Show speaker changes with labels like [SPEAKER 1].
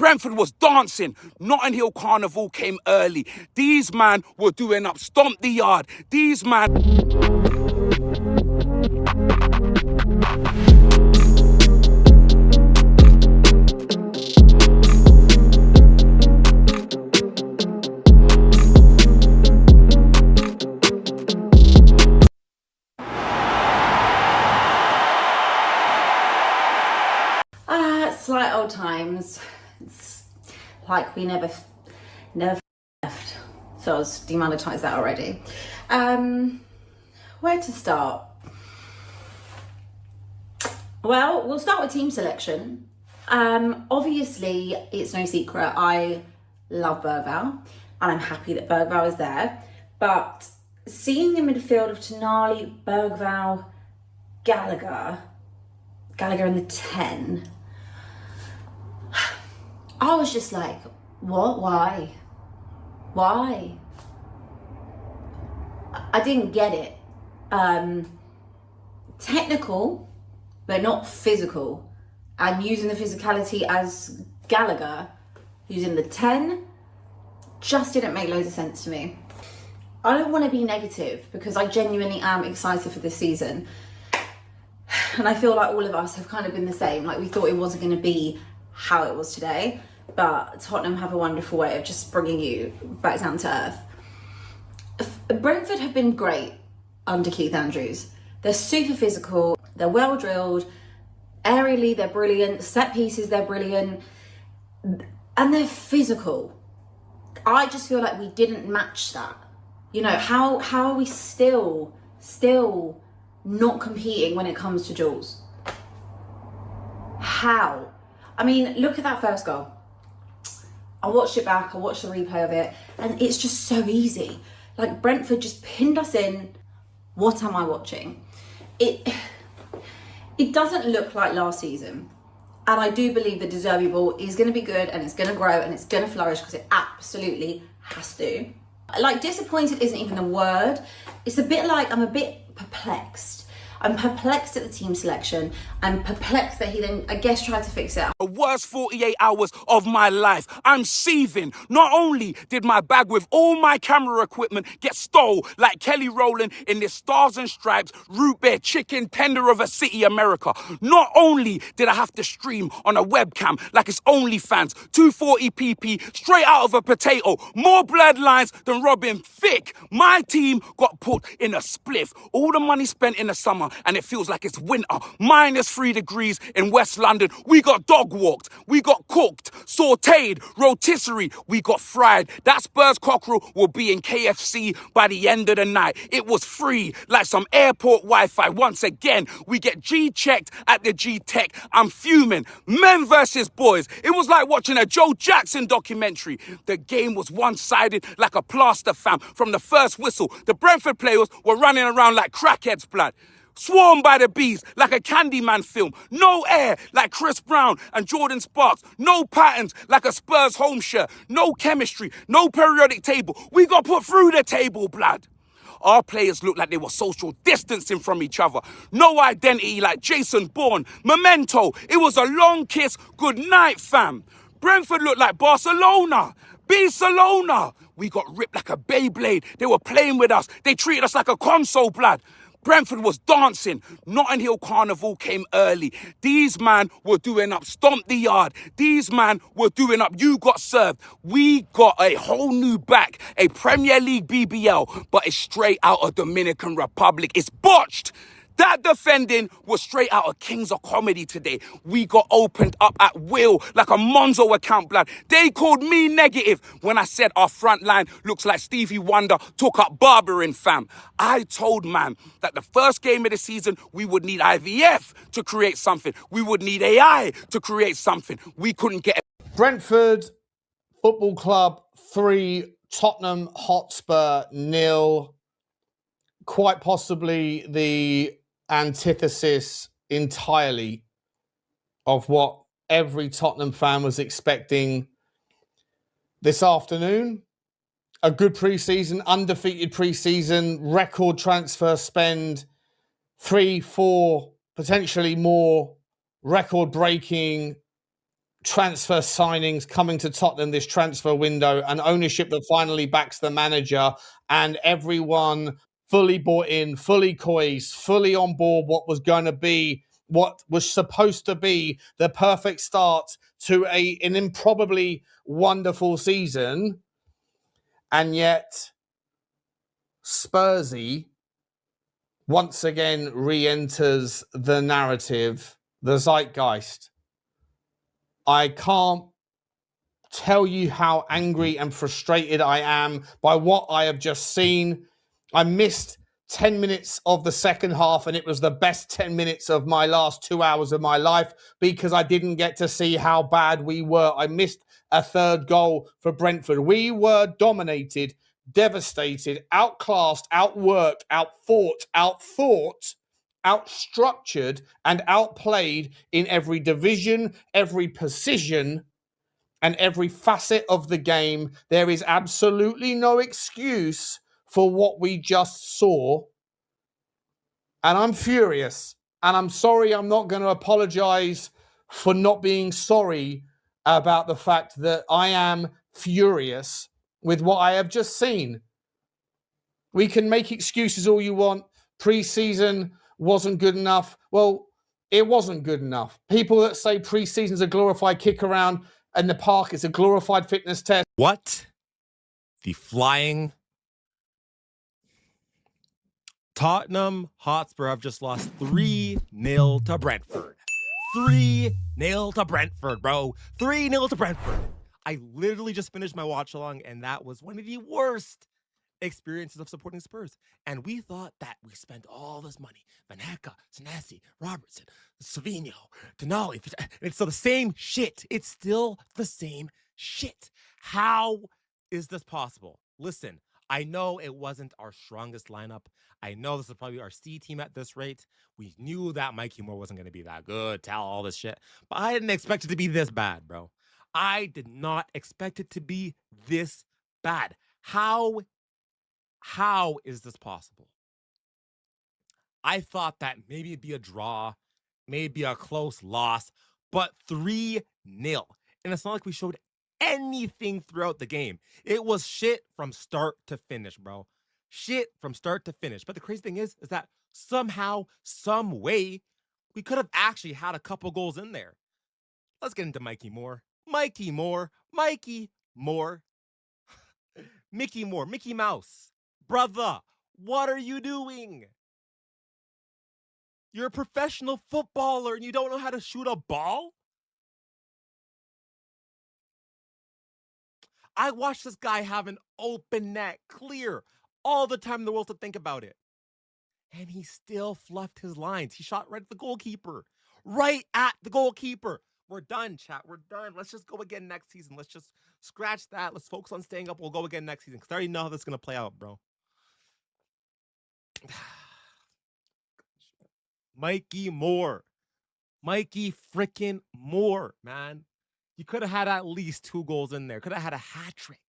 [SPEAKER 1] Brentford was dancing. Notting Hill Carnival came early. These man were doing up Stomp the Yard. These man...
[SPEAKER 2] Slight old times. It's like we never left. So I was demonetised that already. Where to start? Well, we'll start with team selection. Obviously, it's no secret I love Bergvall, and I'm happy that Bergvall is there. But seeing the midfield of Tonali, Bergvall, Gallagher in the 10, I was just like, what? Why? I didn't get it. Technical, but not physical. And using the physicality as Gallagher, who's in the 10, just didn't make loads of sense to me. I don't want to be negative because I genuinely am excited for this season. And I feel like all of us have kind of been the same. Like, we thought it wasn't going to be how it was today. But Tottenham have a wonderful way of just bringing you back down to earth. Brentford have been great under Keith Andrews. They're super physical, they're well drilled, aerially they're brilliant, set pieces they're brilliant, and they're physical. I just feel like we didn't match that. You know, how are we still not competing when it comes to duels? How? I mean, look at that first goal. I watched it back, I watched the replay of it, and it's just so easy. Like, Brentford just pinned us in. What am I watching? It doesn't look like last season. And I do believe the De Zerbi ball is going to be good, and it's going to grow, and it's going to flourish, because it absolutely has to. Like, disappointed isn't even a word. It's a bit like, I'm a bit perplexed. I'm perplexed at the team selection. I'm perplexed that he then, I guess, tried to fix it.
[SPEAKER 1] The worst 48 hours of my life. I'm seething. Not only did my bag with all my camera equipment get stole like Kelly Rowland in this Stars and Stripes root beer chicken tender of a city America. Not only did I have to stream on a webcam like it's OnlyFans, 240pp straight out of a potato, more bloodlines than Robin Thicke. My team got put in a spliff. All the money spent in the summer, and it feels like it's winter. -3 degrees in West London. We got dog walked. We got cooked, sauteed, rotisserie. We got fried. That Spurs cockerel will be in KFC by the end of the night. It was free, like some airport Wi-Fi. Once again, we get G-checked at the G-Tech. I'm fuming. Men versus boys. It was like watching a Joe Jackson documentary. The game was one-sided like a plaster, fam. From the first whistle, the Brentford players were running around like crackheads, blood. Swarmed by the bees like a Candyman film. No air like Chris Brown and Jordan Sparks. No patterns like a Spurs home shirt. No chemistry. No periodic table. We got put through the table, blood. Our players looked like they were social distancing from each other. No identity like Jason Bourne. Memento. It was a long kiss. Good night, fam. Brentford looked like Barcelona. Barcelona. We got ripped like a Beyblade. They were playing with us. They treated us like a console, blood. Brentford was dancing. Notting Hill Carnival came early. These man were doing up Stomp the Yard. These man were doing up You Got Served. We got a whole new back, a Premier League BBL, but it's straight out of Dominican Republic. It's botched. That defending was straight out of Kings of Comedy today. We got opened up at will like a Monzo account, blood. They called me negative when I said our front line looks like Stevie Wonder took up barbering, fam. I told man that the first game of the season, we would need IVF to create something. We would need AI to create something. We couldn't get it.
[SPEAKER 3] Brentford Football Club 3, Tottenham Hotspur 0. Quite possibly the antithesis entirely of what every Tottenham fan was expecting this afternoon. A good pre-season, undefeated pre-season, record transfer spend, 3, 4, potentially more record-breaking transfer signings coming to Tottenham this transfer window, and ownership that finally backs the manager, and everyone fully bought in, fully coised, fully on board what was going to be, what was supposed to be the perfect start to an improbably wonderful season. And yet Spursy once again re-enters the narrative, the zeitgeist. I can't tell you how angry and frustrated I am by what I have just seen. I missed 10 minutes of the second half, and it was the best 10 minutes of my last 2 hours of my life because I didn't get to see how bad we were. I missed a third goal for Brentford. We were dominated, devastated, outclassed, outworked, outfought, outstructured, and outplayed in every division, every position, and every facet of the game. There is absolutely no excuse for what we just saw. And I'm furious. And I'm sorry, I'm not going to apologize for not being sorry about the fact that I am furious with what I have just seen. We can make excuses all you want. Pre-season wasn't good enough. Well, it wasn't good enough. People that say pre-season is a glorified kick around and the park is a glorified fitness test.
[SPEAKER 4] What? The flying Tottenham Hotspur have just lost 3-0 to Brentford. 3-0 to Brentford, bro. 3-0 to Brentford. I literally just finished my watch along, and that was one of the worst experiences of supporting Spurs. And we thought that we spent all this money. Van Hecke, Senesi, Robertson, Savino, Tonali. It's still the same shit. It's still the same shit. How is this possible? Listen, I know it wasn't our strongest lineup. I know this is probably our C team at this rate. We knew that Mikey Moore wasn't going to be that good, all this shit. But I didn't expect it to be this bad, bro. I did not expect it to be this bad. How is this possible? I thought that maybe it'd be a draw, maybe a close loss, but 3-0. And it's not like we showed anything throughout the game. It was shit from start to finish, bro. Shit from start to finish. But the crazy thing is that somehow, some way, we could have actually had a couple goals in there. Let's get into Mikey Moore. Mikey Moore. Mickey Moore, Mickey Mouse. Brother, what are you doing? You're a professional footballer and you don't know how to shoot a ball? I watched this guy have an open net, clear, all the time in the world to think about it. And he still fluffed his lines. He shot right at the goalkeeper. Right at the goalkeeper. We're done, chat. We're done. Let's just go again next season. Let's just scratch that. Let's focus on staying up. We'll go again next season. Because I already know how this is going to play out, bro. Mikey Moore. Mikey freaking Moore, man. You could have had at least 2 goals in there. Could have had a hat trick.